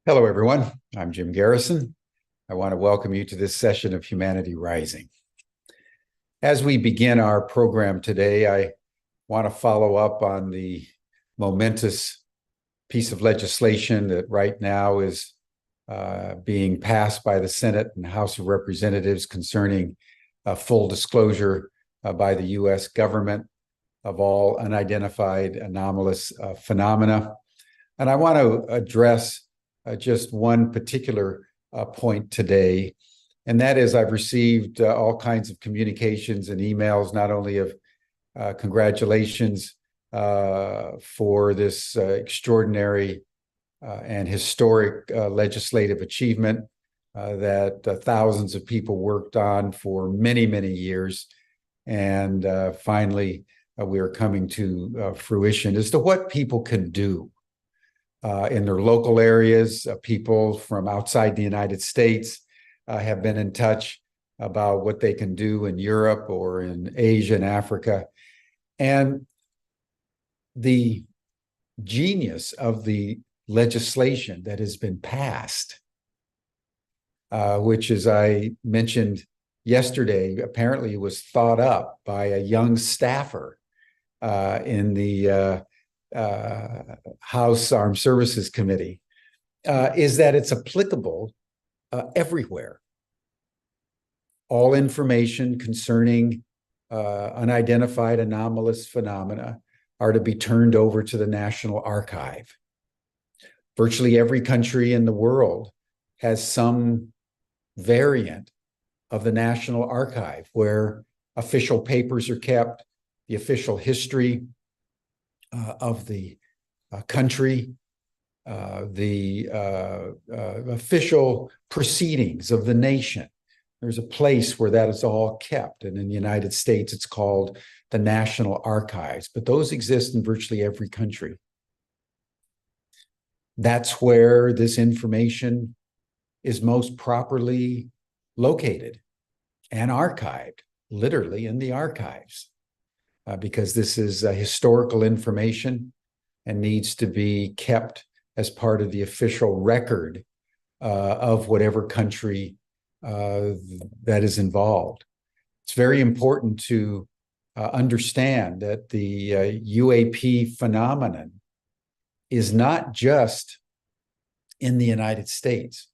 Hello, everyone. I'm Jim Garrison. I want to welcome you to this session of Humanity Rising. As we begin our program today, I want to follow up on the momentous piece of legislation that right now is being passed by the Senate and House of Representatives concerning full disclosure by the U.S. government of all unidentified anomalous phenomena. And I want to address just one particular point today, and that is I've received all kinds of communications and emails, not only of congratulations for this extraordinary and historic legislative achievement that thousands of people worked on for many, many years. And finally, we are coming to fruition as to what people can do in their local areas. People from outside the United States have been in touch about what they can do in Europe or in Asia and Africa. And the genius of the legislation that has been passed, which, as I mentioned yesterday, apparently was thought up by a young staffer in the House Armed Services Committee, is that it's applicable everywhere. All information concerning unidentified anomalous phenomena are to be turned over to the National Archive. Virtually every country in the world has some variant of the National Archive where official papers are kept, the official history of the country, the official proceedings of the nation. There's a place where that is all kept. And in the United States, it's called the National Archives, but those exist in virtually every country. That's where this information is most properly located and archived, literally in the archives. Because this is historical information and needs to be kept as part of the official record of whatever country that is involved. It's very important to understand that the UAP phenomenon is not just in the United States.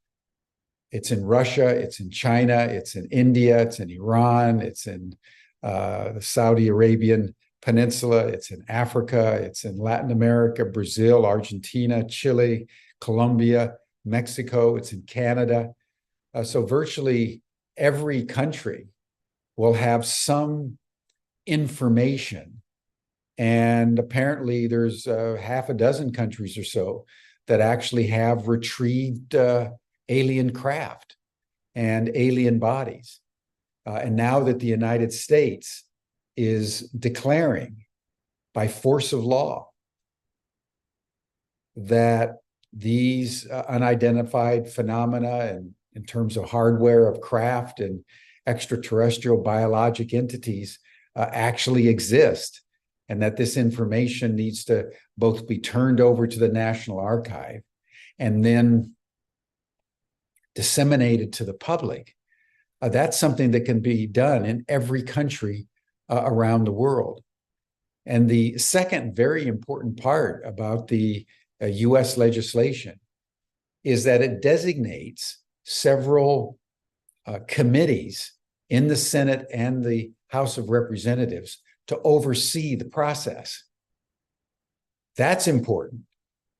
It's in Russia, it's in China, it's in India, it's in Iran, it's in the Saudi Arabian Peninsula, it's in Africa, it's in Latin America, Brazil, Argentina, Chile, Colombia, Mexico, it's in Canada. So virtually every country will have some information. And apparently there's half a dozen countries or so that actually have retrieved alien craft and alien bodies. And now that the United States is declaring by force of law that these unidentified phenomena, and in terms of hardware of craft and extraterrestrial biologic entities, actually exist, and that this information needs to both be turned over to the National Archive and then disseminated to the public. That's something that can be done in every country around the world. And the second very important part about the US legislation is that it designates several committees in the Senate and the House of Representatives to oversee the process. That's important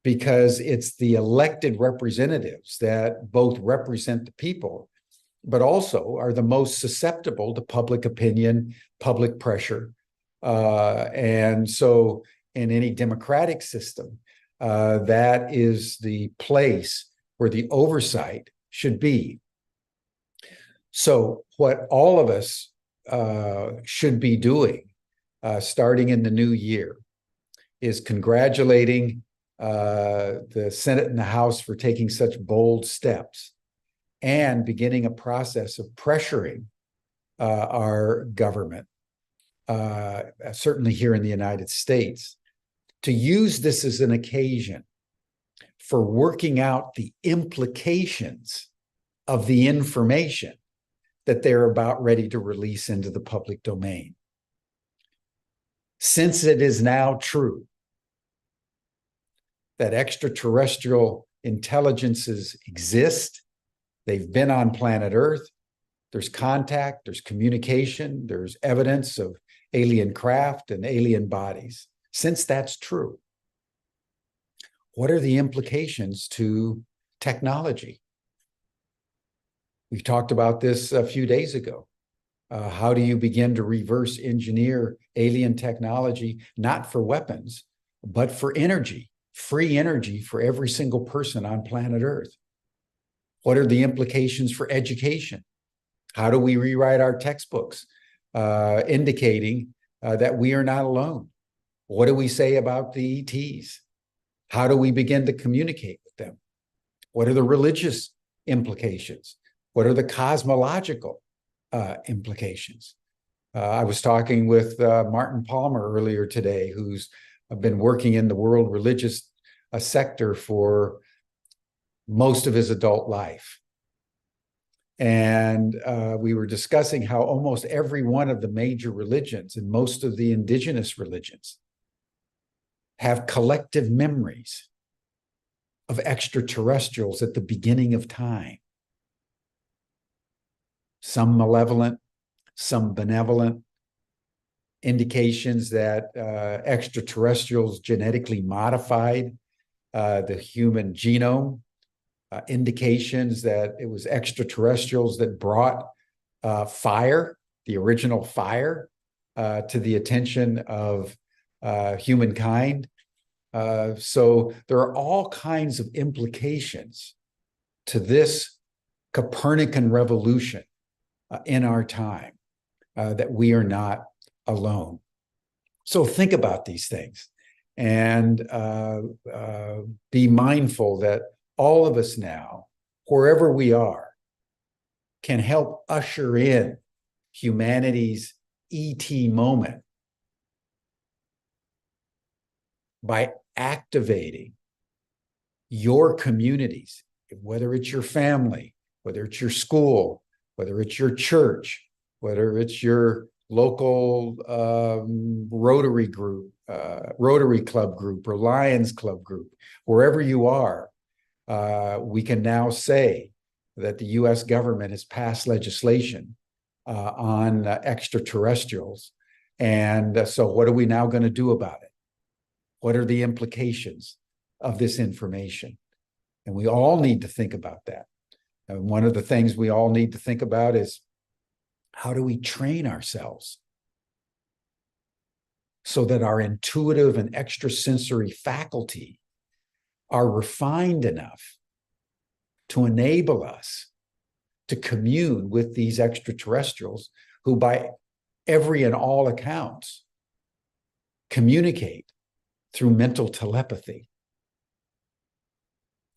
because it's the elected representatives that both represent the people, but also are the most susceptible to public opinion, public pressure. And so in any democratic system, that is the place where the oversight should be. So what all of us should be doing starting in the new year is congratulating the Senate and the House for taking such bold steps and beginning a process of pressuring our government, certainly here in the United States, to use this as an occasion for working out the implications of the information that they're about ready to release into the public domain. Since it is now true that extraterrestrial intelligences exist, they've been on planet Earth, there's contact, there's communication, there's evidence of alien craft and alien bodies. Since that's true, what are the implications to technology? We talked about this a few days ago. How do you begin to reverse engineer alien technology, not for weapons, but for energy, free energy for every single person on planet Earth? What are the implications for education? How do we rewrite our textbooks, indicating that we are not alone? What do we say about the ETs? How do we begin to communicate with them? What are the religious implications? What are the cosmological implications? I was talking with Martin Palmer earlier today, who's been working in the world religious sector for most of his adult life. And we were discussing how almost every one of the major religions and most of the indigenous religions have collective memories of extraterrestrials at the beginning of time. Some malevolent, some benevolent, indications that extraterrestrials genetically modified the human genome, indications that it was extraterrestrials that brought fire, the original fire, to the attention of humankind. So there are all kinds of implications to this Copernican revolution in our time, that we are not alone. So think about these things and be mindful that all of us now, wherever we are, can help usher in humanity's ET moment by activating your communities, whether it's your family, whether it's your school, whether it's your church, whether it's your local Rotary group, Rotary Club group, or Lions Club group, wherever you are, we can now say that the US government has passed legislation on extraterrestrials. And so what are we now going to do about it? What are the implications of this information? And we all need to think about that. And one of the things we all need to think about is, how do we train ourselves so that our intuitive and extrasensory faculty are refined enough to enable us to commune with these extraterrestrials who, by every and all accounts, communicate through mental telepathy.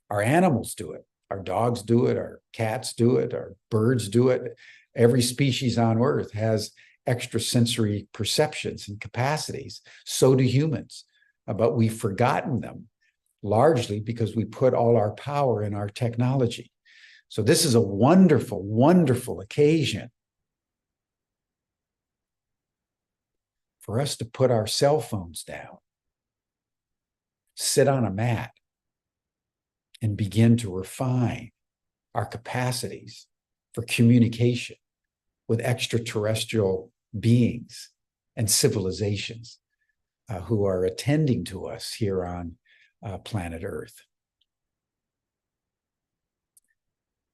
Our animals do it. Our dogs do it. Our cats do it. Our birds do it. Every species on Earth has extrasensory perceptions and capacities. So do humans. But we've forgotten them, largely because we put all our power in our technology. So this is a wonderful, wonderful occasion for us to put our cell phones down, sit on a mat, and begin to refine our capacities for communication with extraterrestrial beings and civilizations who are attending to us here on planet Earth.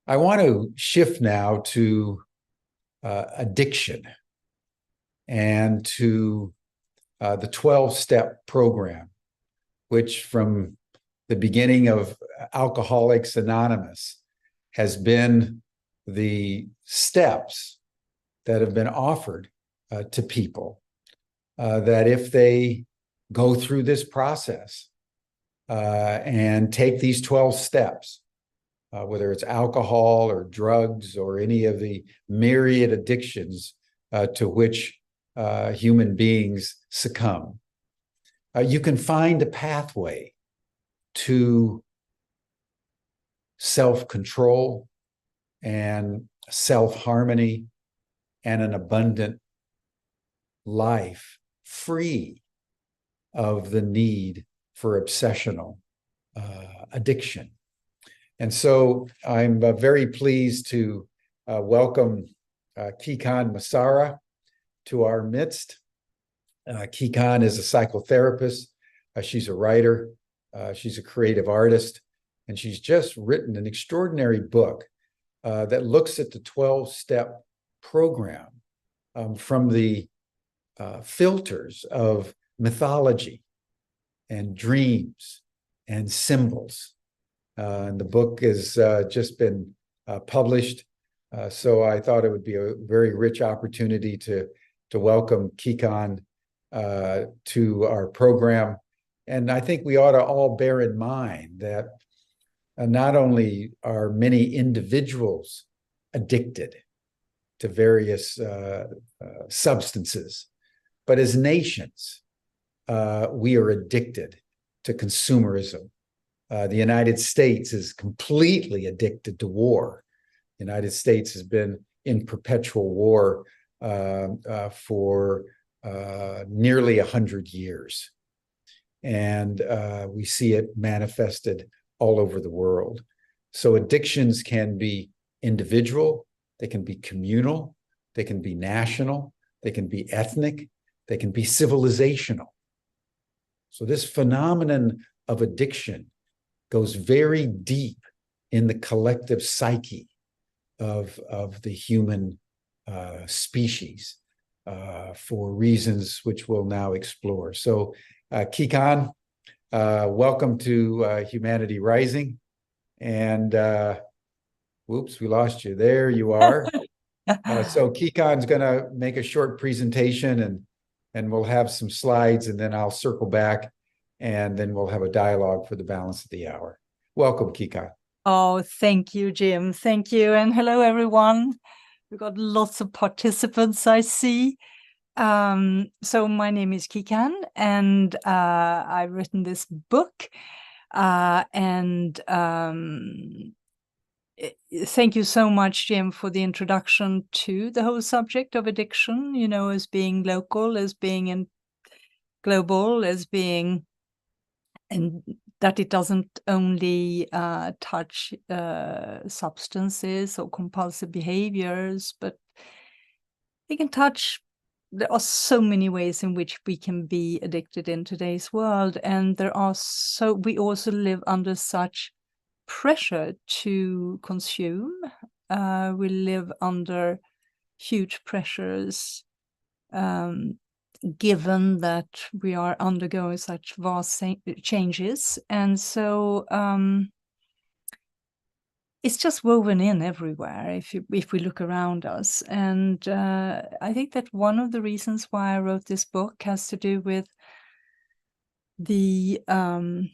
I want to shift now to addiction and to the 12-step program, which from the beginning of Alcoholics Anonymous has been the steps that have been offered to people, that if they go through this process and take these 12 steps, whether it's alcohol or drugs or any of the myriad addictions to which human beings succumb, you can find a pathway to self-control and self-harmony and an abundant life free of the need for obsessional addiction. And so I'm very pleased to welcome Kikan Masara to our midst. Kikan is a psychotherapist. She's a writer. She's a creative artist. And she's just written an extraordinary book that looks at the 12-step program from the filters of mythology and dreams and symbols. And the book has just been published. So I thought it would be a very rich opportunity to welcome Kikan to our program. And I think we ought to all bear in mind that not only are many individuals addicted to various substances, but as nations, we are addicted to consumerism. The United States is completely addicted to war. The United States has been in perpetual war for nearly 100 years. And we see it manifested all over the world. So addictions can be individual, they can be communal, they can be national, they can be ethnic, they can be civilizational. So this phenomenon of addiction goes very deep in the collective psyche of the human species for reasons which we'll now explore. So Kikan, welcome to Humanity Rising. And whoops, we lost you. There you are. So Kikan's going to make a short presentation and we'll have some slides and then I'll circle back and then we'll have a dialogue for the balance of the hour. Welcome, Kikan. Oh, thank you, Jim. Thank you. And hello, everyone. We've got lots of participants, I see. So my name is Kikan, and I've written this book. Thank you so much, Jim, for the introduction to the whole subject of addiction, you know, as being local, as being global, as being, and that it doesn't only touch substances or compulsive behaviors, but it can touch. There are so many ways in which we can be addicted in today's world, and we also live under such pressure to consume. We live under huge pressures, given that we are undergoing such vast changes. And so it's just woven in everywhere if we look around us. And I think that one of the reasons why I wrote this book has to do with we can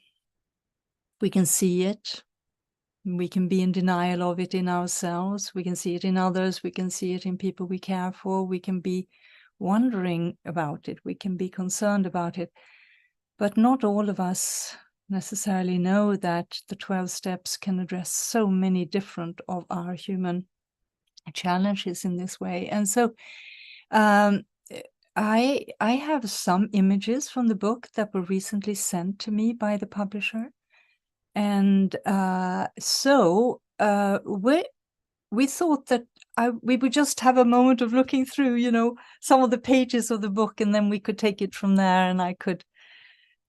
see it. We can be in denial of it in ourselves. We can see it in others. We can see it in people we care for. We can be wondering about it. We can be concerned about it. But not all of us necessarily know that the 12 steps can address so many different of our human challenges in this way. And so I have some images from the book that were recently sent to me by the publisher. And so we thought that we would just have a moment of looking through, you know, some of the pages of the book, and then we could take it from there, and I could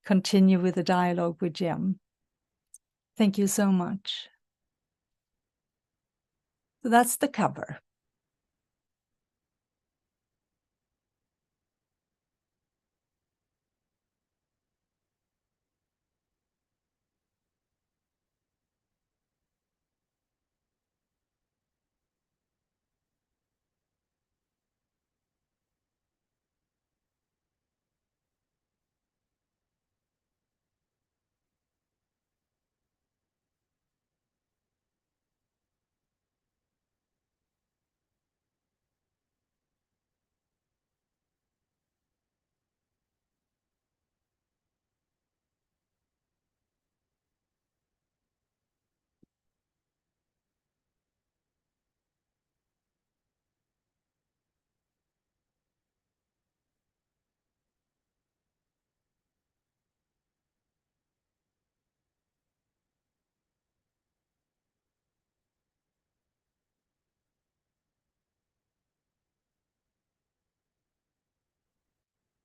continue with the dialogue with Jim. Thank you so much. So that's the cover.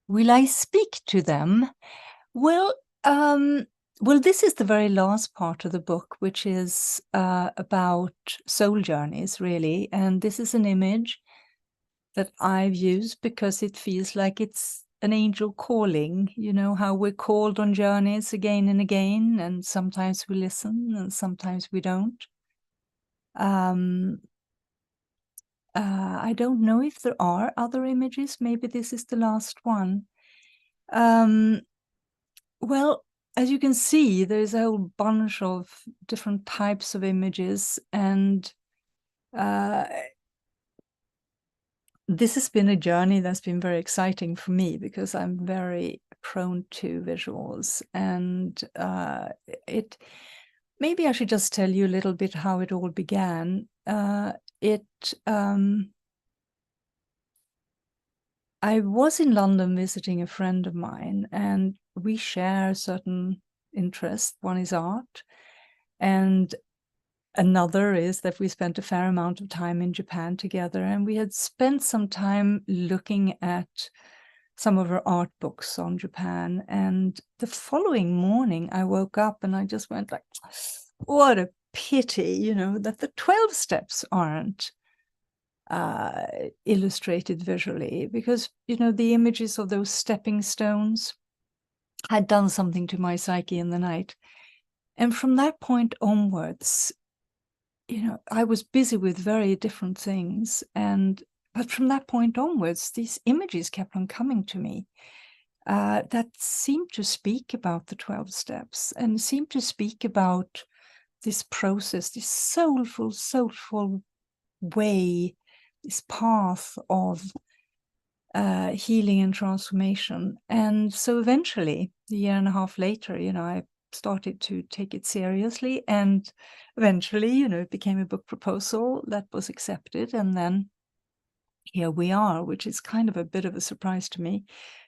Will I speak to them? Well, this is the very last part of the book, which is about soul journeys, really. And this is an image that I've used because it feels like it's an angel calling. You know how we're called on journeys again and again, and sometimes we listen and sometimes we don't. I don't know if there are other images. Maybe this is the last one. Well, as you can see, there's a whole bunch of different types of images, and this has been a journey that's been very exciting for me because I'm very prone to visuals, and maybe I should just tell you a little bit how it all began. I was in London visiting a friend of mine, and we share certain interests. One is art, and another is that we spent a fair amount of time in Japan together, and we had spent some time looking at some of her art books on Japan. And the following morning, I woke up and I just went like, what a pity, you know, that the 12 steps aren't illustrated visually, because, you know, the images of those stepping stones had done something to my psyche in the night. And from that point onwards, you know, I was busy with very different things. But from that point onwards, these images kept on coming to me that seemed to speak about the 12 steps and seemed to speak about this process, this soulful way, this path of healing and transformation. And so eventually, a year and a half later, you know, I started to take it seriously, and eventually, you know, it became a book proposal that was accepted, and then here we are, which is kind of a bit of a surprise to me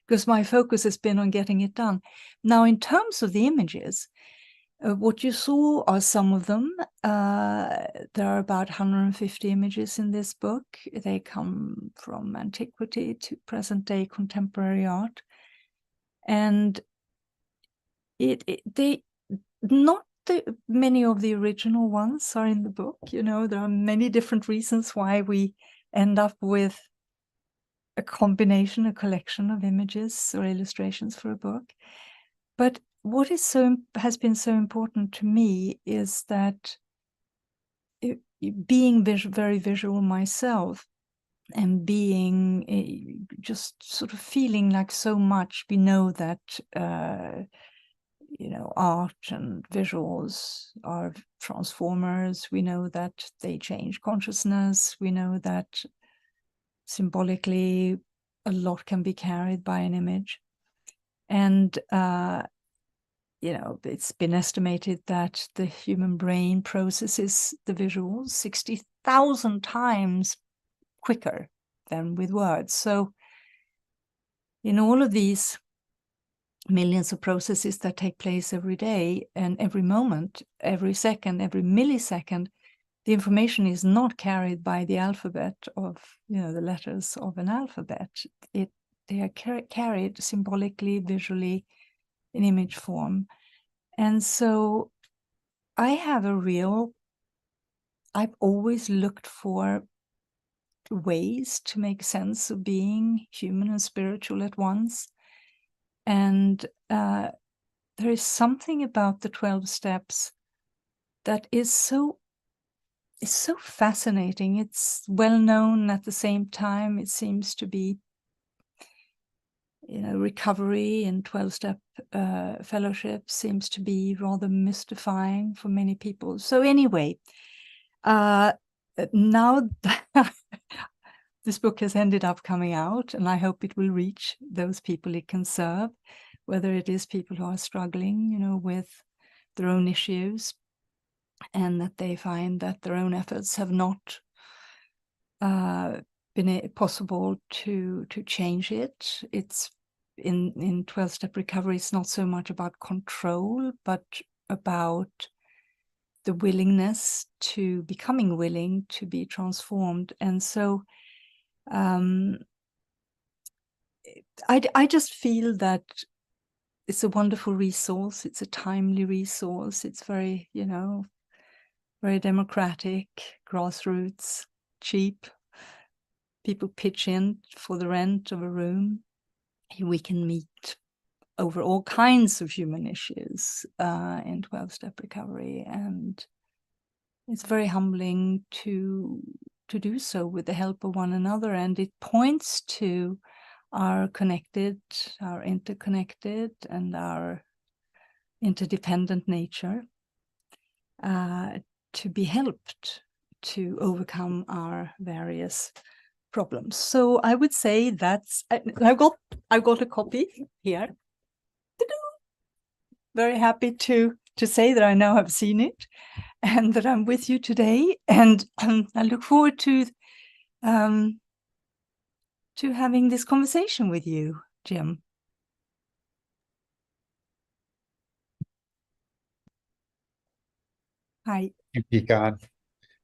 because my focus has been on getting it done. Now, in terms of the images, what you saw are some of them. There are about 150 images in this book. They come from antiquity to present-day contemporary art. And many of the original ones are in the book. You know, there are many different reasons why we end up with a combination, a collection of images or illustrations for a book. But what has been so important to me is that being very visual myself, and being just sort of feeling like so much, we know that you know, art and visuals are transformers. We know that they change consciousness. We know that symbolically a lot can be carried by an image. And you know, it's been estimated that the human brain processes the visuals 60,000 times quicker than with words. So in all of these millions of processes that take place every day and every moment, every second, every millisecond, the information is not carried by the alphabet of, you know, the letters of an alphabet. They are carried symbolically, visually, in image form. And so I've always looked for ways to make sense of being human and spiritual at once. And there is something about the 12 steps that is so fascinating. It's well known. At the same time, it seems to be, you know, recovery in 12-step fellowship seems to be rather mystifying for many people. So anyway, now this book has ended up coming out, and I hope it will reach those people it can serve, whether it is people who are struggling, you know, with their own issues, and that they find that their own efforts have not been possible to change it. It's in 12-step recovery, it's not so much about control, but about the willingness to becoming willing to be transformed. And so I just feel that it's a wonderful resource. It's a timely resource. It's very, very democratic, grassroots, cheap. People pitch in for the rent of a room. We can meet over all kinds of human issues in 12-step recovery. And it's very humbling to do so with the help of one another. And it points to our connected, our interconnected, and our interdependent nature to be helped to overcome our various problems. So I would say that's, I've got a copy here. Very happy to say that I now have seen it and that I'm with you today. And I look forward to having this conversation with you, Jim. Hi. Thank you, Pecan.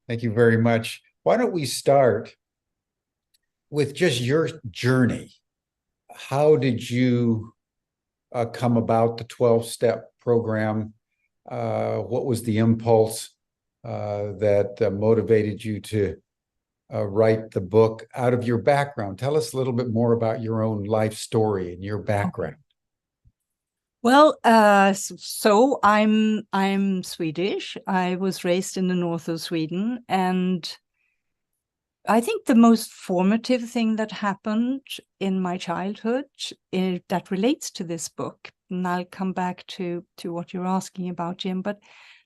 Thank you very much. Why don't we start with just your journey? How did you come about the 12-step program? What was the impulse that motivated you to write the book out of your background? Tell us a little bit more about your own life story and your background. Well, so I'm Swedish. I was raised in the north of Sweden, and I think the most formative thing that happened in my childhood that relates to this book, and I'll come back to what you're asking about, Jim, but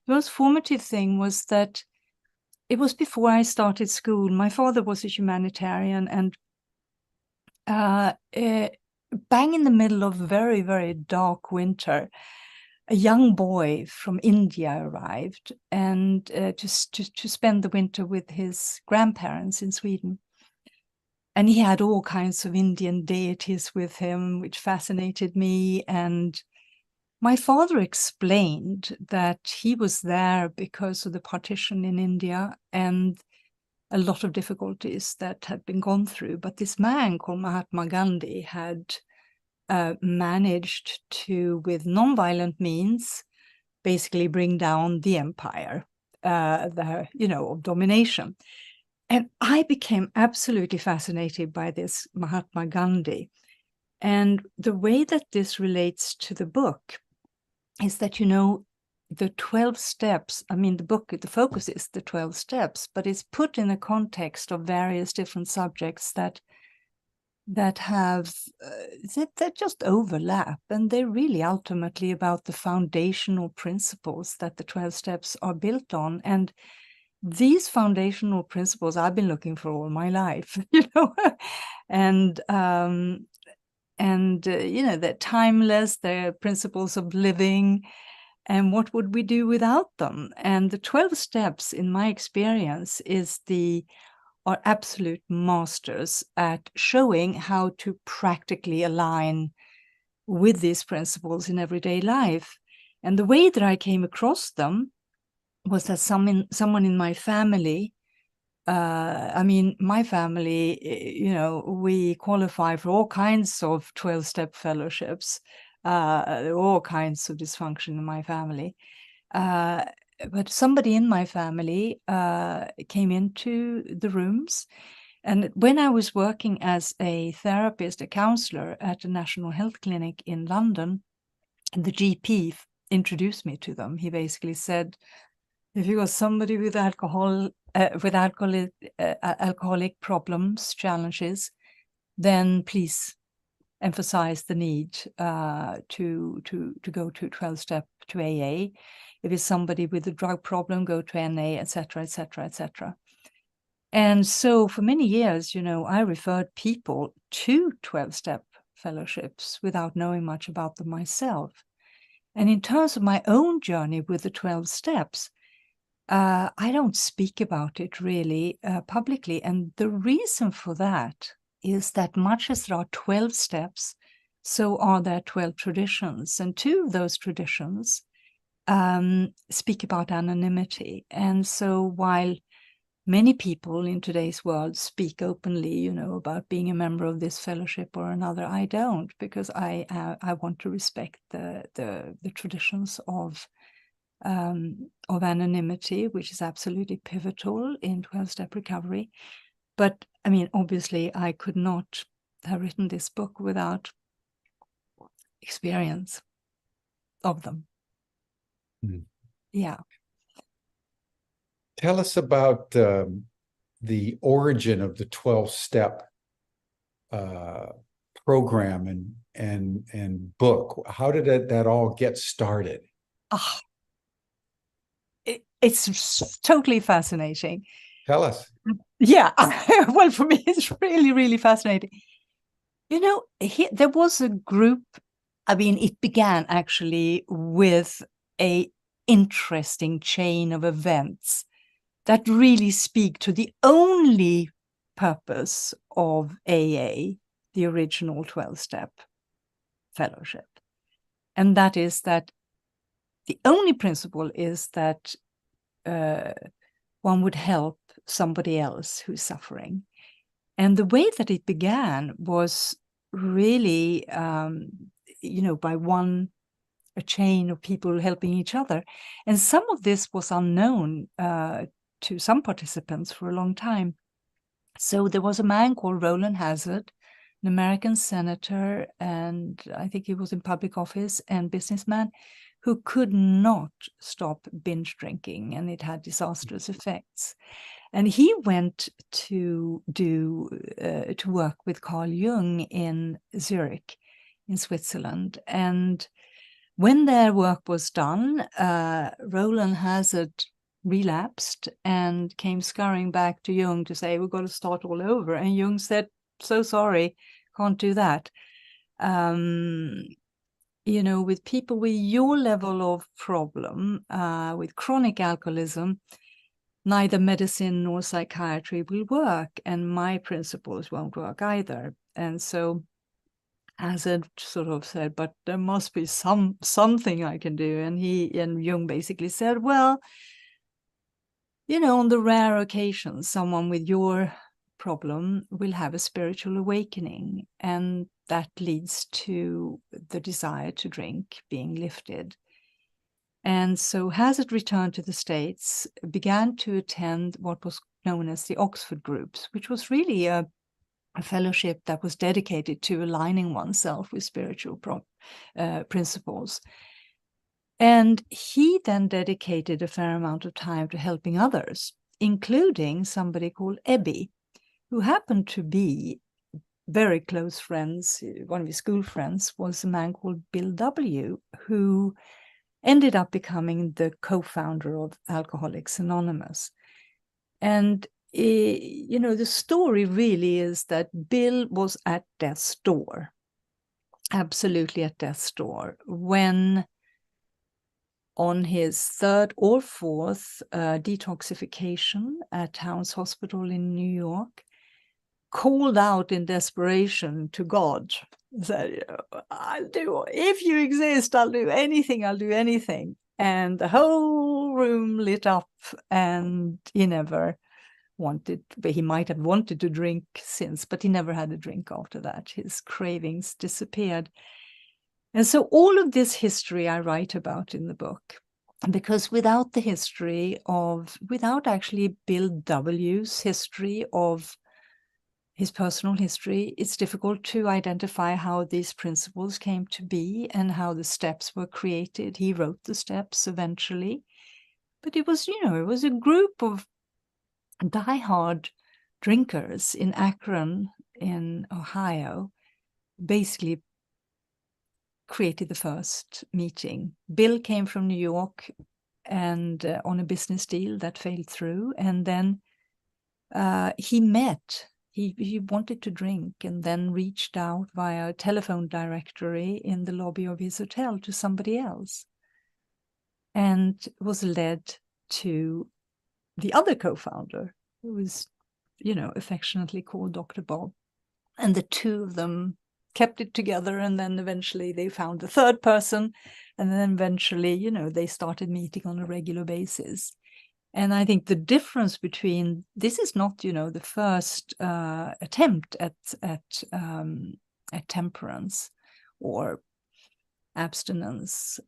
the most formative thing was that it was before I started school. My father was a humanitarian, and bang in the middle of a very, very dark winter, a young boy from India arrived and to spend the winter with his grandparents in Sweden. And he had all kinds of Indian deities with him, which fascinated me. And my father explained that he was there because of the partition in India and a lot of difficulties that had been gone through. But this man called Mahatma Gandhi had managed to, with non-violent means, basically bring down the empire, of domination. And I became absolutely fascinated by this Mahatma Gandhi. And the way that this relates to the book is that, the 12 steps, the book, the focus is the 12 steps, but it's put in a context of various different subjects that have, that just overlap. And they're really ultimately about the foundational principles that the 12 steps are built on. And these foundational principles I've been looking for all my life, and they're timeless, they're principles of living. And what would we do without them? And the 12 steps, in my experience, are absolute masters at showing how to practically align with these principles in everyday life. And the way that I came across them was that someone in my family, my family, we qualify for all kinds of 12-step fellowships. There are all kinds of dysfunction in my family. But somebody in my family came into the rooms. And when I was working as a therapist, a counselor at a national health clinic in London, the GP introduced me to them. He basically said, if you got somebody with alcoholic problems, challenges, then please emphasize the need to go to 12-step, to AA. If it's somebody with a drug problem, go to NA, etc., etc., etc. And so for many years, I referred people to 12-step fellowships without knowing much about them myself. And in terms of my own journey with the 12 steps, I don't speak about it really publicly. And the reason for that is that much as there are 12 steps, so are there 12 traditions. And two of those traditions speak about anonymity. And so while many people in today's world speak openly, you know, about being a member of this fellowship or another. I don't, because I want to respect the traditions of anonymity, which is absolutely pivotal in 12-step recovery. But I mean, obviously, I could not have written this book without experience of them. Yeah. Tell us about the origin of the 12-step program and book. How did that all get started? Oh, it's totally fascinating. Tell us. Yeah. Well, for me, it's really, really fascinating. You know, there was a group. I mean, it began actually with a interesting chain of events that really speak to the only purpose of AA, the original 12-step fellowship. And that is that the only principle is that one would help somebody else who's suffering. And the way that it began was really, you know, by a chain of people helping each other. And some of this was unknown to some participants for a long time. So there was a man called Roland Hazard, an American senator, and I think he was in public office and businessman, who could not stop binge drinking, and it had disastrous effects. And he went to work with Carl Jung in Zurich, in Switzerland. And when their work was done, Roland Hazard relapsed and came scurrying back to Jung to say, we've got to start all over. And Jung said, so sorry, can't do that. You know, with people with your level of problem, with chronic alcoholism, neither medicine nor psychiatry will work, and my principles won't work either. And so Hazard sort of said, but there must be something I can do. And Jung basically said, well, you know, on the rare occasion, someone with your problem will have a spiritual awakening, and that leads to the desire to drink being lifted. And so Hazard returned to the States, began to attend what was known as the Oxford groups, which was really a fellowship that was dedicated to aligning oneself with spiritual principles. And he then dedicated a fair amount of time to helping others, including somebody called Ebby, who happened to be very close friends. One of his school friends was a man called Bill W., who ended up becoming the co-founder of Alcoholics Anonymous. And you know, the story really is that Bill was at death's door, absolutely at death's door, when on his third or fourth detoxification at Towns Hospital in New York, called out in desperation to God, said, I'll do, if you exist, I'll do anything, I'll do anything. And the whole room lit up, and he never wanted, but he might have wanted to drink since, but he never had a drink after that. His cravings disappeared. And so all of this history I write about in the book, because without the history of, without actually Bill W.'s history of his personal history, it's difficult to identify how these principles came to be and how the steps were created. He wrote the steps eventually, but it was, you know, it was a group of diehard drinkers in Akron in Ohio, basically created the first meeting. Bill came from New York and on a business deal that failed through, and then he met. He wanted to drink, and then reached out via a telephone directory in the lobby of his hotel to somebody else, and was led to the other co-founder, who was, you know, affectionately called Dr. Bob. And the two of them kept it together, and then eventually they found the third person, and then eventually, you know, they started meeting on a regular basis. And I think the difference between this is not, the first attempt at temperance or abstinence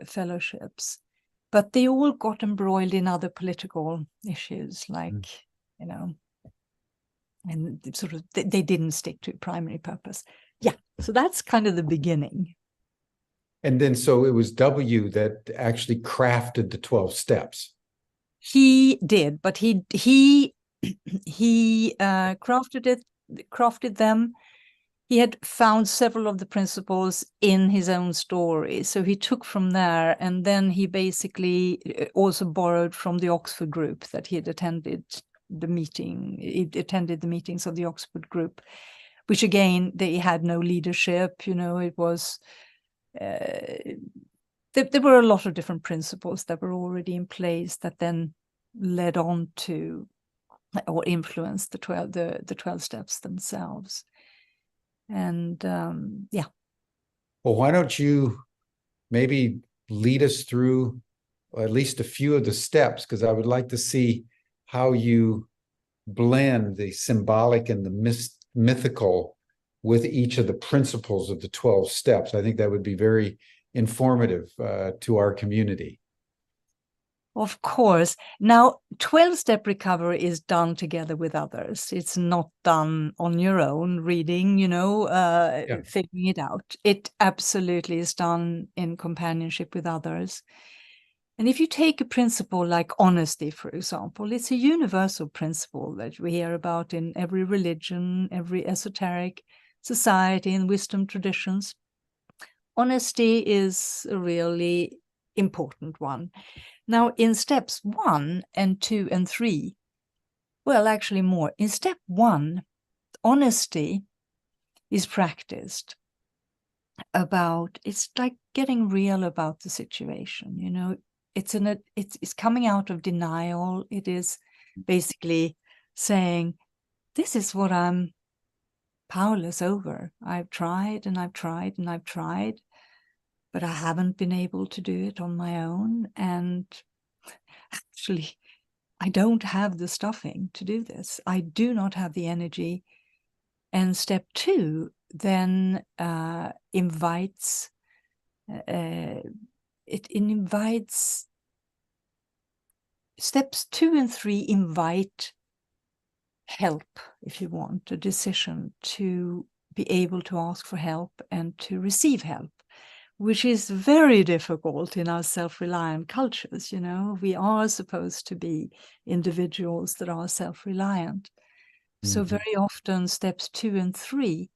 fellowships, but they all got embroiled in other political issues, like, and sort of they didn't stick to primary purpose. Yeah, so that's kind of the beginning. And then so it was W that actually crafted the 12 steps. He did, but he crafted them. He had found several of the principles in his own story, so he took from there, and then he basically also borrowed from the Oxford group that he had attended the meeting. He attended the meetings of the Oxford group, which again, they had no leadership. It was there were a lot of different principles that were already in place that then led on to or influenced the 12 steps themselves. And yeah. Well, why don't you maybe lead us through at least a few of the steps, because I would like to see how you blend the symbolic and the mythical with each of the principles of the 12 steps. I think that would be very informative to our community. Of course. Now, 12-step recovery is done together with others. It's not done on your own, reading, figuring it out. It absolutely is done in companionship with others. And if you take a principle like honesty, for example, it's a universal principle that we hear about in every religion, every esoteric society and wisdom traditions. Honesty is a really important one. Now, in steps 1 and 2 and 3, well, actually more. In step 1, honesty is practiced about, it's like getting real about the situation, it's coming out of denial. It is basically saying, this is what I'm powerless over. I've tried and I've tried and I've tried, but I haven't been able to do it on my own. And actually, I don't have the stuffing to do this. I do not have the energy. And step 2 then invites, steps 2 and 3 invite help, if you want, a decision to be able to ask for help and to receive help, which is very difficult in our self-reliant cultures. We are supposed to be individuals that are self-reliant. So very often steps 2 and 3,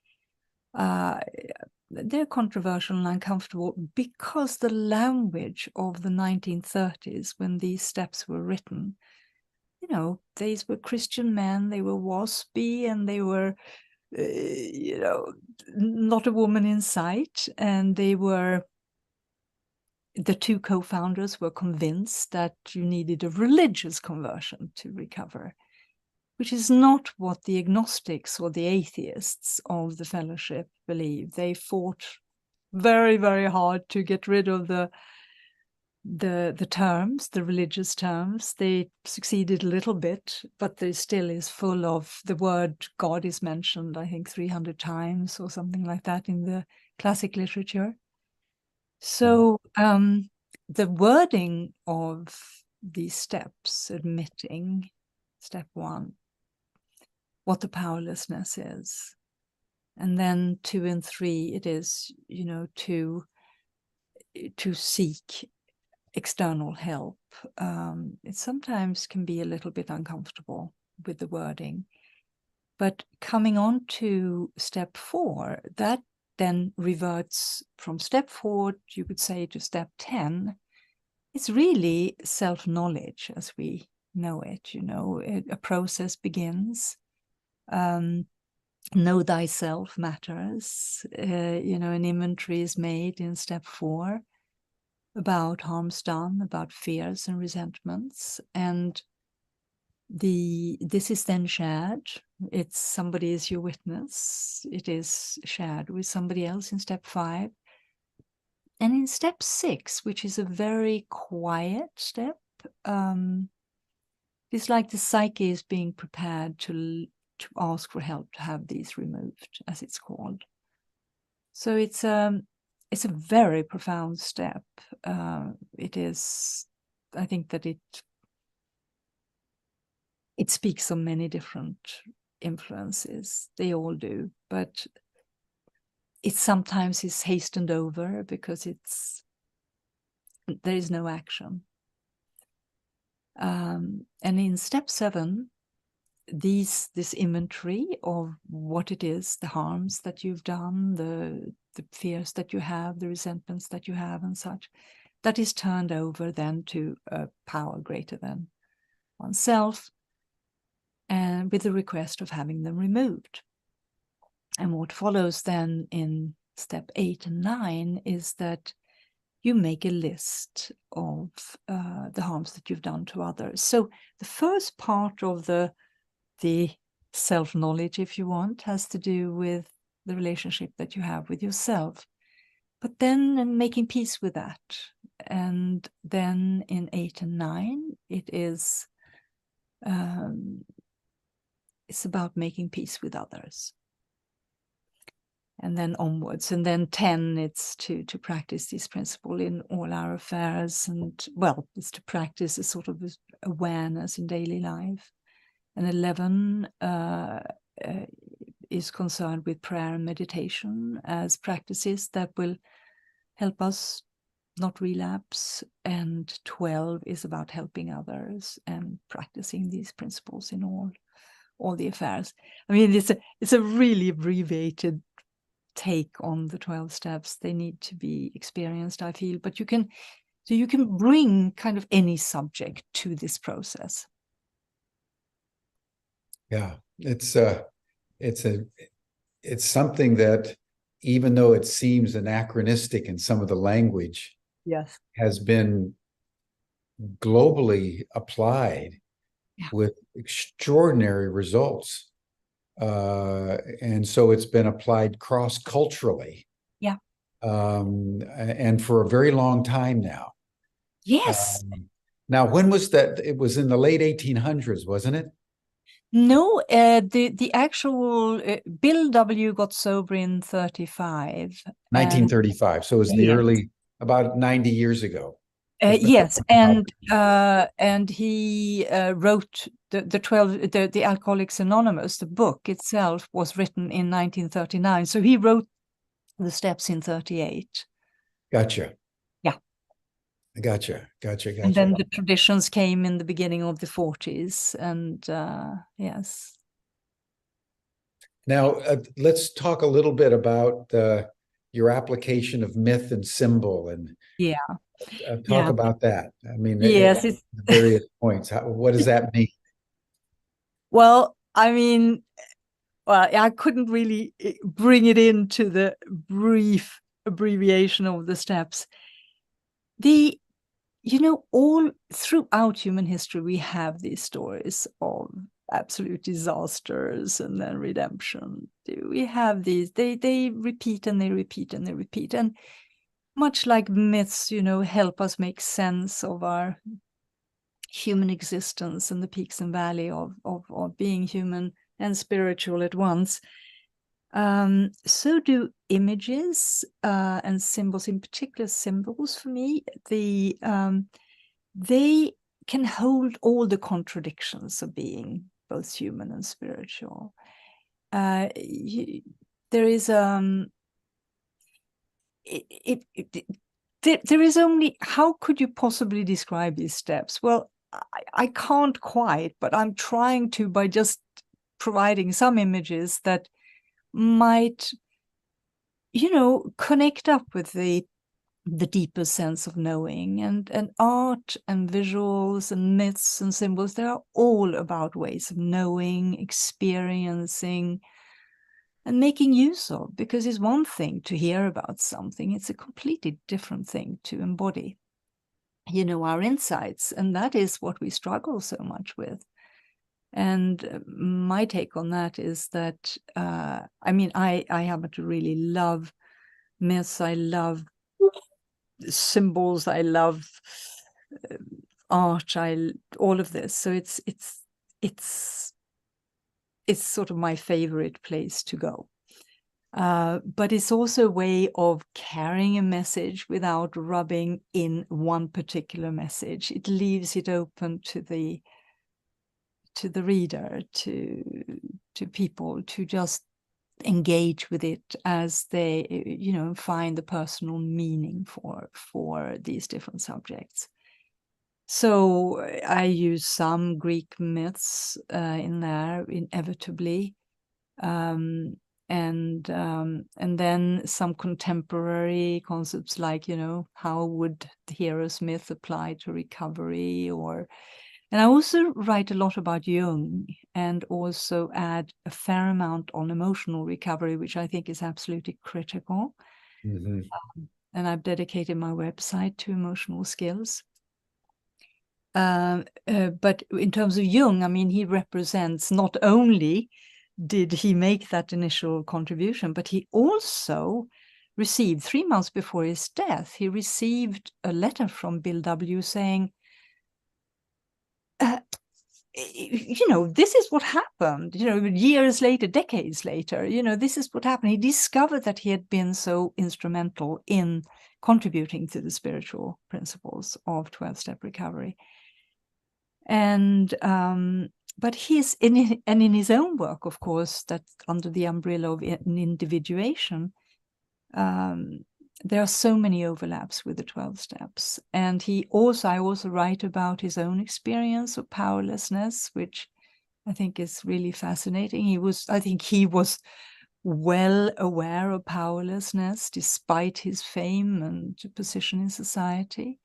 they're controversial and uncomfortable because the language of the 1930s, when these steps were written, these were Christian men, they were waspy, and they were, not a woman in sight. And the two co-founders were convinced that you needed a religious conversion to recover, which is not what the agnostics or the atheists of the fellowship believe. They fought very, very hard to get rid of the terms, the religious terms. They succeeded a little bit, but there still is full of, the word God is mentioned, I think 300 times or something like that in the classic literature. So the wording of these steps, admitting, step 1, what the powerlessness is. And then 2 and 3, it is, to seek external help. It sometimes can be a little bit uncomfortable with the wording. But coming on to step 4, that then reverts from step 4, you could say, to step 10. It's really self-knowledge as we know it. A process begins. Know thyself matters. An inventory is made in step 4 about harms done, about fears and resentments. And this is then shared. It's somebody is your witness. It is shared with somebody else in step 5. And in step 6, which is a very quiet step, it's like the psyche is being prepared to ask for help to have these removed, as it's called. So it's a very profound step. It is. I think that it speaks of many different influences. They all do, but it sometimes is hastened over because there is no action. And in step 7, this inventory of what it is, the harms that you've done, the fears that you have, the resentments that you have, and such, that is turned over then to a power greater than oneself, and with the request of having them removed. And what follows then in step 8 and 9 is that you make a list of the harms that you've done to others. So the first part of the self-knowledge, if you want, has to do with the relationship that you have with yourself. But then making peace with that. And then in 8 and 9, it is it's about making peace with others. And then onwards. And then 10, it's to practice this principle in all our affairs. And, well, it's to practice a sort of awareness in daily life. And 11 is concerned with prayer and meditation as practices that will help us not relapse. And 12 is about helping others and practicing these principles in all the affairs. I mean, it's a really abbreviated take on the 12 steps. They need to be experienced, I feel, but you can bring kind of any subject to this process. Yeah, it's something that, even though it seems anachronistic in some of the language, yes, has been globally applied with extraordinary results. And so it's been applied cross-culturally. Yeah. And for a very long time now. Yes. Now, when was that? It was in the late 1800s, wasn't it? No, the actual Bill W. got sober in 35. 1935. So it was the early, about 90 years ago. Yes, and he wrote the Alcoholics Anonymous. The book itself was written in 1939, so he wrote the steps in 38. Gotcha. Yeah. Gotcha. And then the traditions came in the beginning of the 40s, and yes. Now, let's talk a little bit about your application of myth and symbol, and talk about that. I mean, yes, at various points. What does that mean? Well, I mean, I couldn't really bring it into the brief abbreviation of the steps. All throughout human history, we have these stories of absolute disasters and then redemption. We have these, they repeat and they repeat and they repeat. And much like myths, help us make sense of our human existence and the peaks and valleys of being human and spiritual at once. So do images and symbols, in particular symbols for me. They can hold all the contradictions of being both human and spiritual. There is there is only, how could you possibly describe these steps? Well, I can't quite, but I'm trying to by just providing some images that might, connect up with the deeper sense of knowing. And art and visuals and myths and symbols, they are all about ways of knowing, experiencing, and making use of, because it's one thing to hear about something, it's a completely different thing to embody, our insights. And that is what we struggle so much with. And my take on that is that, I happen to really love myths, I love symbols, I love art, all of this. So it's sort of my favorite place to go. But it's also a way of carrying a message without rubbing in one particular message. It leaves it open to the reader, to people, to just engage with it as they, find the personal meaning for these different subjects. So I use some Greek myths in there, inevitably. And then some contemporary concepts like, how would the hero's myth apply to recovery? And I also write a lot about Jung, and also add a fair amount on emotional recovery, which I think is absolutely critical. Mm-hmm. And I've dedicated my website to emotional skills. But in terms of Jung, I mean, he represents, not only did he make that initial contribution, but he also received, 3 months before his death, he received a letter from Bill W. saying, this is what happened, years later, decades later, this is what happened. He discovered that he had been so instrumental in contributing to the spiritual principles of 12-step recovery. And but in his own work, of course, that under the umbrella of an individuation, there are so many overlaps with the 12 steps. And I also write about his own experience of powerlessness, which I think is really fascinating. I think he was well aware of powerlessness despite his fame and position in society.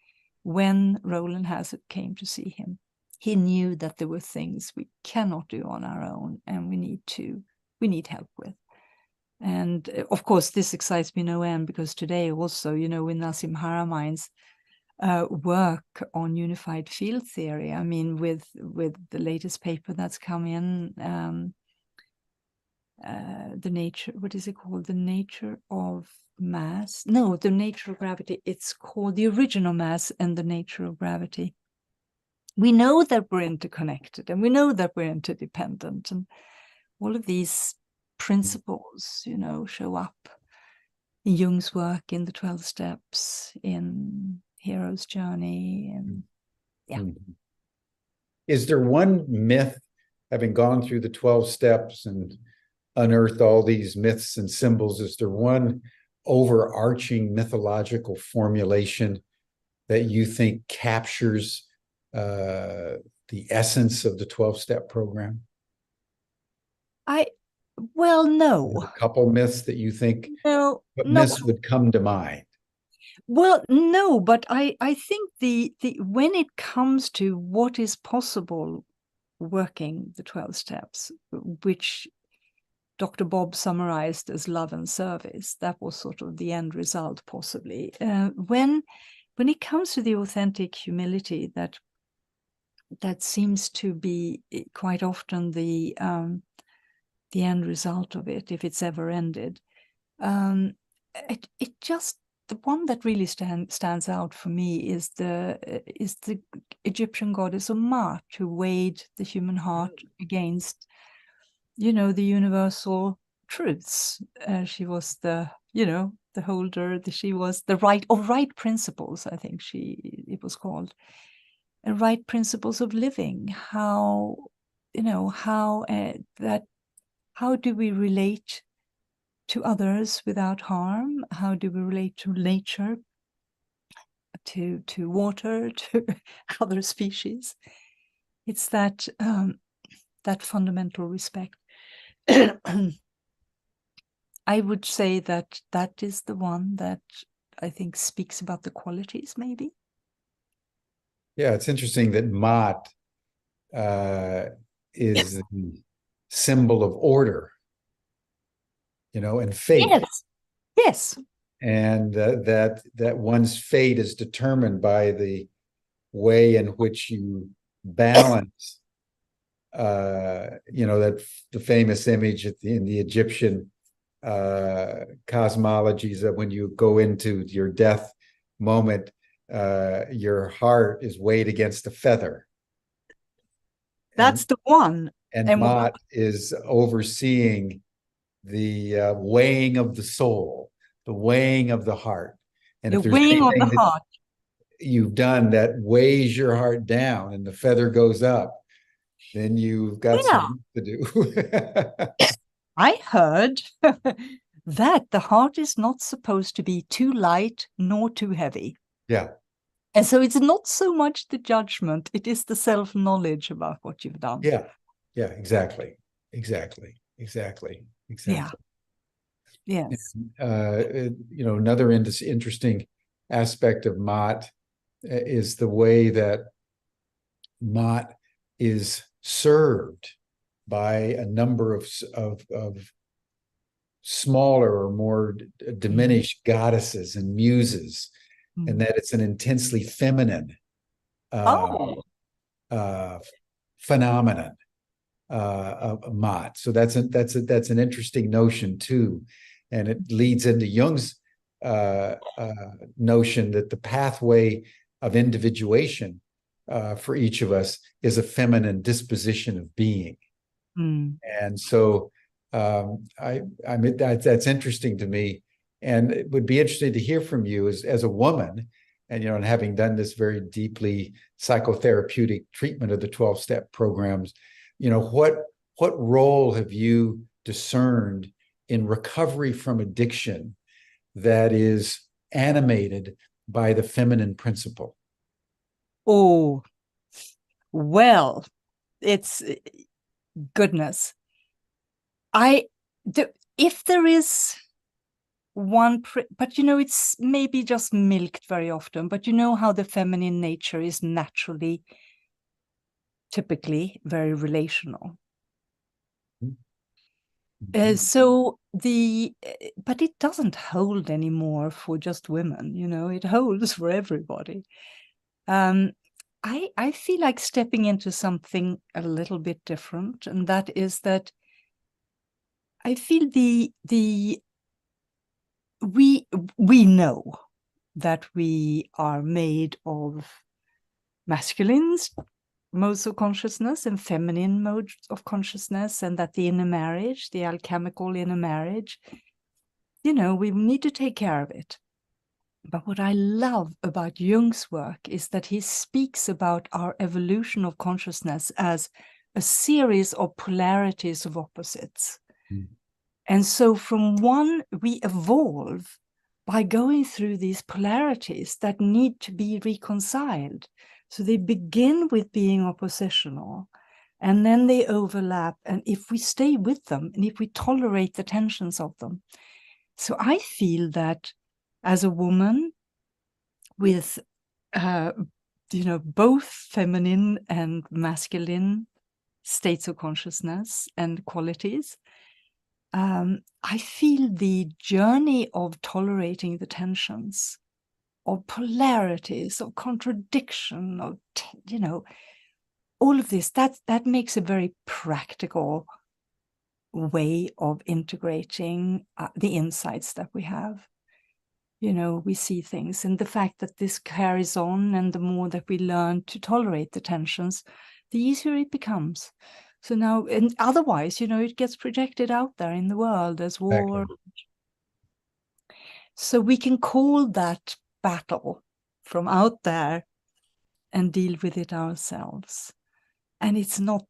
When Roland Hazard came to see him, he knew that there were things we cannot do on our own, and we need help with. And of course, this excites me no end, because today also, with Nassim Haramein's work on unified field theory, I mean, with the latest paper that's come in, the nature, what is it called? The nature of mass? No, the nature of gravity. It's called The Original Mass and the Nature of Gravity. We know that we're interconnected, and we know that we're interdependent, and all of these principles, show up in Jung's work, in the 12 steps, in Hero's Journey, and yeah. Mm-hmm. Is there one myth, having gone through the 12 steps and unearthed all these myths and symbols, is there one overarching mythological formulation that you think captures the essence of the 12-step program? Well, no. A couple myths that you think, No, what myths would come to mind? Well, no, but I think the when it comes to what is possible working the 12 steps, which Dr. Bob summarized as love and service, that was sort of the end result, possibly. When it comes to the authentic humility, that seems to be quite often the end result of it, if it's ever ended. It just, the one that really stands out for me is the Egyptian goddess of Maat, who weighed the human heart against, the universal truths. She was the holder. She was the right principles, I think it was called, and right principles of living. How how do we relate to others without harm? How do we relate to nature, to water, to other species? It's that fundamental respect. I would say that is the one that I think speaks about the qualities, maybe. Yeah, it's interesting that Maat is the symbol of order, and fate. Yes. And that one's fate is determined by the way in which you balance, that the famous image in the Egyptian cosmologies, that when you go into your death moment, your heart is weighed against a feather. That's the one. And Mott is overseeing the weighing of the soul, the weighing of the heart. And if there's anything that you've done that weighs your heart down and the feather goes up, then you've got some to do. I heard that the heart is not supposed to be too light nor too heavy. Yeah. And so it's not so much the judgment, it is the self-knowledge about what you've done. Yeah. Yeah, exactly. Yeah. Yes. Another interesting aspect of Mott is the way that Mott is served by a number of smaller or more diminished goddesses and muses, and that it's an intensely feminine phenomenon of Mott. So that's an interesting notion too, and it leads into Jung's notion that the pathway of individuation for each of us is a feminine disposition of being. And so that's interesting to me, and it would be interesting to hear from you as a woman, and and having done this very deeply psychotherapeutic treatment of the 12-step programs, what role have you discerned in recovery from addiction that is animated by the feminine principle? Oh, well, it's goodness. If there is one, but it's maybe just milked very often, but how the feminine nature is naturally, typically very relational. But it doesn't hold anymore for just women, it holds for everybody. I feel like stepping into something a little bit different, and that is that I feel we know that we are made of masculine modes of consciousness and feminine modes of consciousness, and that the inner marriage, the alchemical inner marriage, we need to take care of it. But what I love about Jung's work is that he speaks about our evolution of consciousness as a series of polarities of opposites. And so from one, we evolve by going through these polarities that need to be reconciled. So they begin with being oppositional, and then they overlap. And if we stay with them, and if we tolerate the tensions of them. So I feel that as a woman with, both feminine and masculine states of consciousness and qualities, I feel the journey of tolerating the tensions, of polarities, of contradiction, of, all of this, that makes a very practical way of integrating the insights that we have. We see things, and the fact that this carries on, and the more that we learn to tolerate the tensions, the easier it becomes. So now, and otherwise, it gets projected out there in the world as war. Exactly. So we can call that battle from out there and deal with it ourselves. And it's not,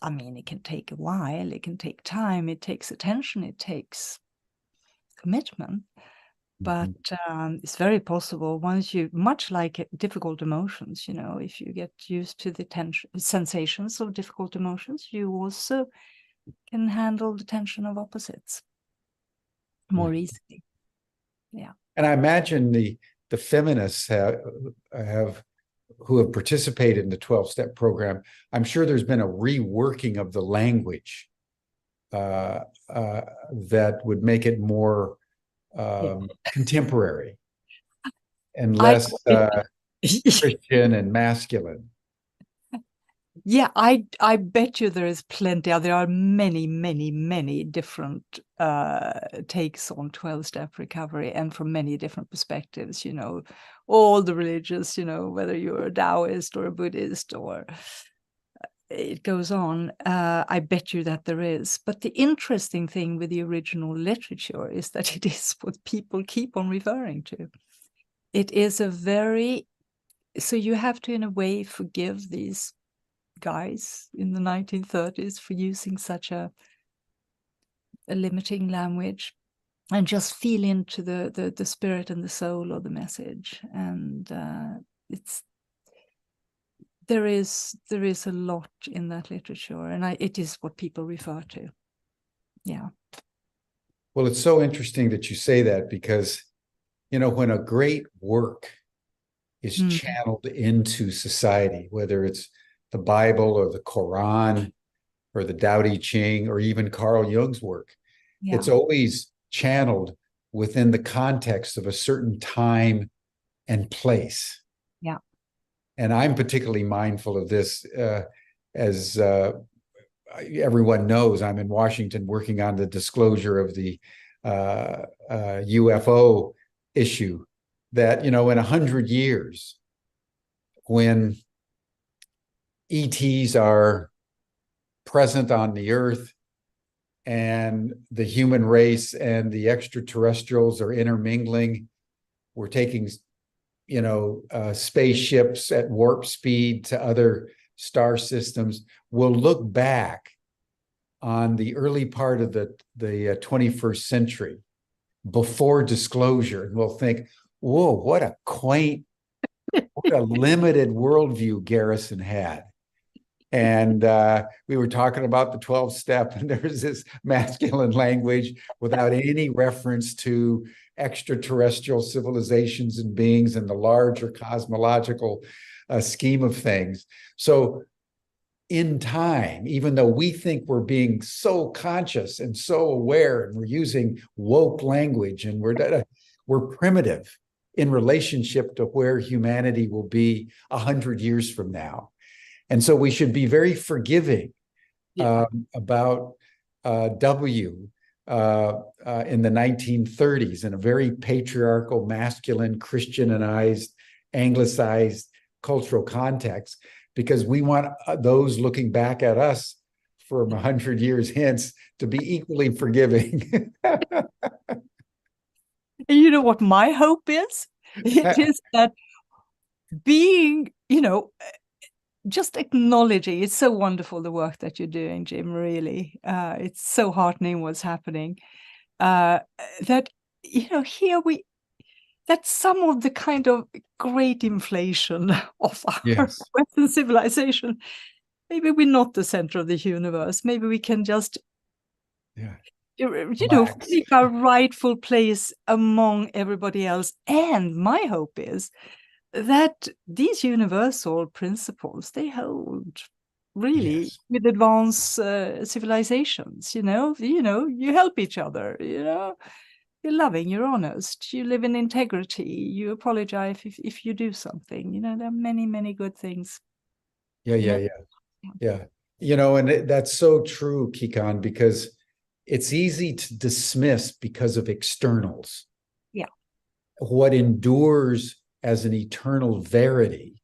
it can take a while, it can take time, it takes attention, it takes commitment. But it's very possible once you, much like difficult emotions, if you get used to the sensations of difficult emotions, you also can handle the tension of opposites more easily. Yeah. And I imagine the feminists who have participated in the 12-step program, I'm sure there's been a reworking of the language that would make it more contemporary and less Christian and masculine. Yeah, I bet you there is plenty. There are many different takes on 12-step recovery, and from many different perspectives, all the religious, whether you're a Taoist or a Buddhist, or it goes on. I bet you that there is. But the interesting thing with the original literature is that it is what people keep on referring to. It is so you have to, in a way, forgive these guys in the 1930s for using such a limiting language, and just feel into the spirit and the soul of the message. And there is a lot in that literature, and it is what people refer to. Yeah. Well, it's so interesting that you say that, because, when a great work is channeled into society, whether it's the Bible or the Quran or the Tao Te Ching or even Carl Jung's work, it's always channeled within the context of a certain time and place. Yeah. And I'm particularly mindful of this, as everyone knows, I'm in Washington working on the disclosure of the UFO issue, that, in 100 years, when ETs are present on the earth and the human race and the extraterrestrials are intermingling, we're taking, spaceships at warp speed to other star systems, we'll look back on the early part of the 21st century before disclosure, and we'll think, whoa, what a quaint, what a limited worldview Garrison had. And we were talking about the 12-step, and there's this masculine language without any reference to extraterrestrial civilizations and beings in the larger cosmological scheme of things. So in time, even though we think we're being so conscious and so aware, and we're using woke language, and we're primitive in relationship to where humanity will be 100 years from now. And so we should be very forgiving about W in the 1930s, in a very patriarchal, masculine, Christianized, anglicized cultural context, because we want those looking back at us from 100 years hence to be equally forgiving. You know what my hope is? It is that being, just acknowledging, it's so wonderful, the work that you're doing, Jim, really. It's so heartening what's happening. That, here that some of the kind of great inflation of our Western civilization, maybe we're not the center of the universe. Maybe we can just, take our rightful place among everybody else. And my hope is that these universal principles, they hold really with advanced civilizations. You help each other, you're loving, you're honest, you live in integrity, you apologize if you do something. There are many good things. Yeah. And that's so true, Kikan, because it's easy to dismiss because of externals. Yeah. What endures as an eternal verity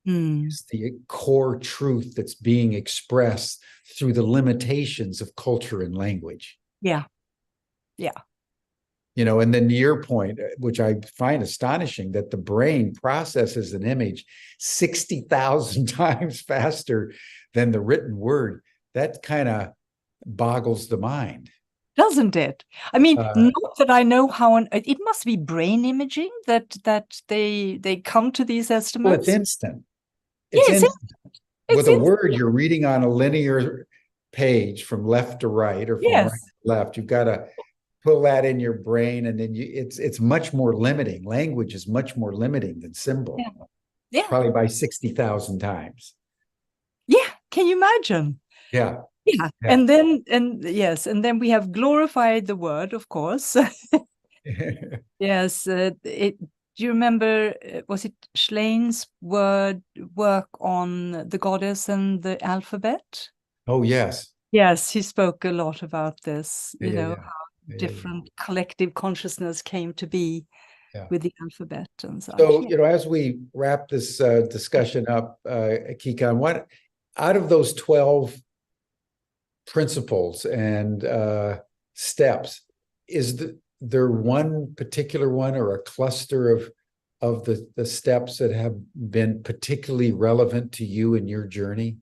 is the core truth that's being expressed through the limitations of culture and language. Yeah. And then to your point, which I find astonishing, that the brain processes an image 60,000 times faster than the written word. That kind of boggles the mind. Doesn't it? I mean, not that I know how it must be brain imaging that they come to these estimates. Well, it's instant. It's instant. With a word, you're reading on a linear page from left to right, or from right to left. You've got to pull that in your brain, and then it's much more limiting. Language is much more limiting than symbol. Yeah. Probably by 60,000 times. Yeah. Can you imagine? Yeah. And then we have glorified the word, of course. Yes, do you remember, was it Schleyn's work on the goddess and the alphabet? Oh, yes. Yes, he spoke a lot about this, Yeah, yeah, how yeah. Yeah, yeah, different collective consciousness came to be yeah. with the alphabet and such. So, as we wrap this discussion up, Kikan, what out of those 12 principles and steps, is there one particular one or a cluster of the steps that have been particularly relevant to you in your journey?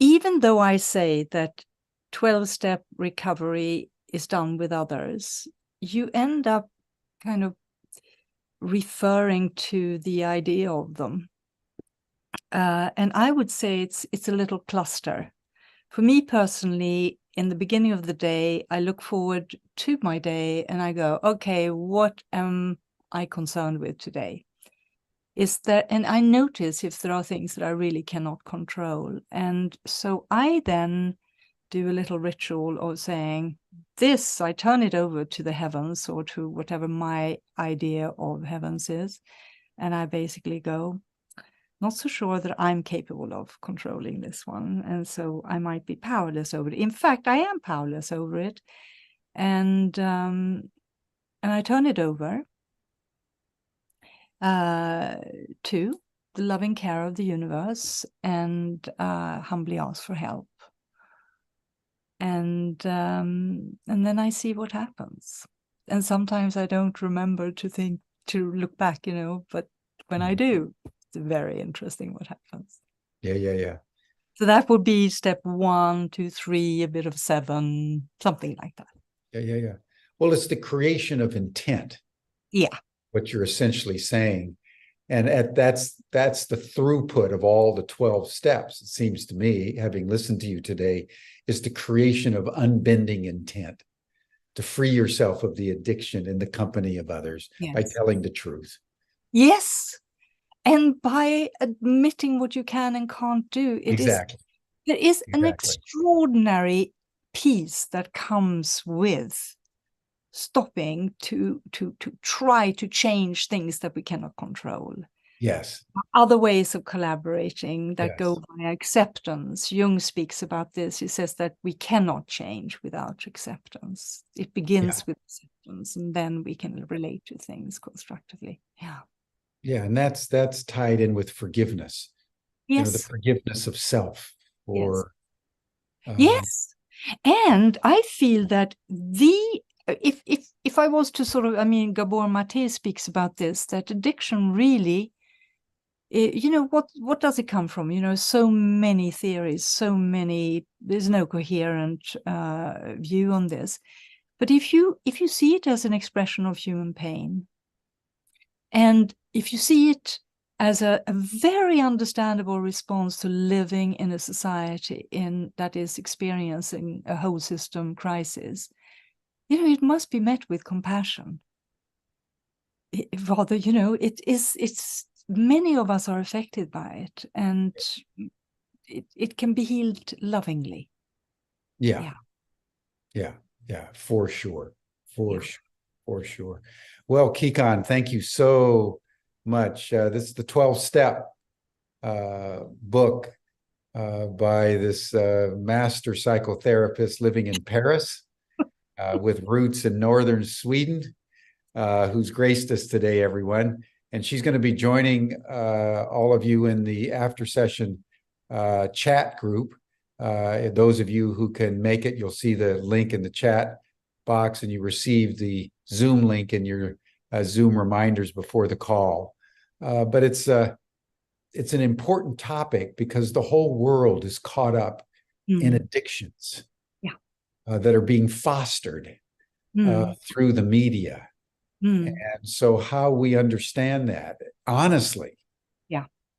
Even though I say that 12-step recovery is done with others, you end up kind of referring to the idea of them. And I would say it's a little cluster. For me personally, in the beginning of the day, I look forward to my day and I go, okay, what am I concerned with today? And I notice if there are things that I really cannot control. And so I then do a little ritual of saying, this, I turn it over to the heavens or to whatever my idea of heavens is. And I basically go, not so sure that I'm capable of controlling this one. And so I might be powerless over it. In fact, I am powerless over it. And I turn it over to the loving care of the universe and humbly ask for help. And then I see what happens. And sometimes I don't remember to look back, but when I do, it's very interesting what happens. Yeah, yeah, yeah. So that would be step 1, 2, 3, a bit of 7, something like that. Yeah, yeah, yeah. Well, it's the creation of intent. Yeah. What you're essentially saying. And that's the throughput of all the 12 steps, it seems to me, having listened to you today, is the creation of unbending intent to free yourself of the addiction in the company of others by telling the truth. Yes. And by admitting what you can and can't do. There is an extraordinary peace that comes with stopping to try to change things that we cannot control. Yes. Other ways of collaborating that go by acceptance. Jung speaks about this. He says that we cannot change without acceptance. It begins with acceptance, and then we can relate to things constructively. Yeah. Yeah, and that's tied in with forgiveness. Yes. The forgiveness of self. Or yes. And I feel that if I was to sort of, Gabor Mate speaks about this, that addiction really, what does it come from? So many theories, there's no coherent view on this. But if you see it as an expression of human pain, and if you see it as a very understandable response to living in a society that is experiencing a whole system crisis, it must be met with compassion. It's many of us are affected by it, and it can be healed lovingly. Yeah, for sure. For sure. Well, Kikan, thank you so much. This is the 12-step book by this master psychotherapist living in Paris with roots in northern Sweden, who's graced us today, everyone. And she's going to be joining all of you in the after session chat group. Those of you who can make it, you'll see the link in the chat box, and you receive the Zoom link in your Zoom reminders before the call. But it's an important topic because the whole world is caught up in addictions that are being fostered through the media. And so how we understand that honestly,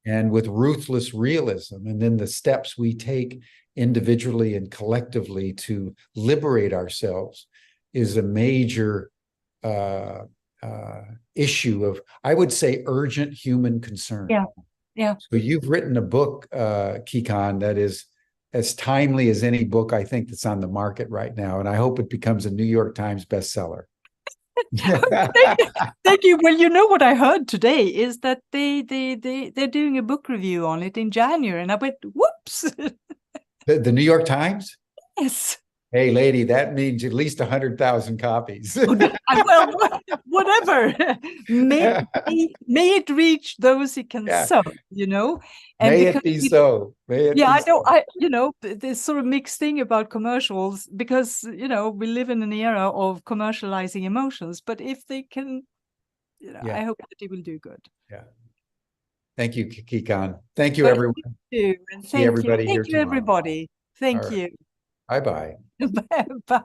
and with ruthless realism, and then the steps we take individually and collectively to liberate ourselves, is a major issue of, I would say, urgent human concern. Yeah. So you've written a book, Kikan, that is as timely as any book I think that's on the market right now, and I hope it becomes a New York Times bestseller. Thank you. Well, you know what I heard today is that they're doing a book review on it in January, and I went, whoops. The New York Times? Yes. Hey, lady, that means at least 100,000 copies. Well, whatever. May it reach those it can Yeah. serve, you know? And May because it be so. May it yeah, be I know. so. There's sort of mixed thing about commercials because, we live in an era of commercializing emotions. But if they can, Yeah. I hope that they will do good. Yeah. Thank you, Kikan. Thank you, Well, everyone. thank you. And See everybody here thank you, tomorrow. everybody. All Thank right. you. Bye-bye. Bye.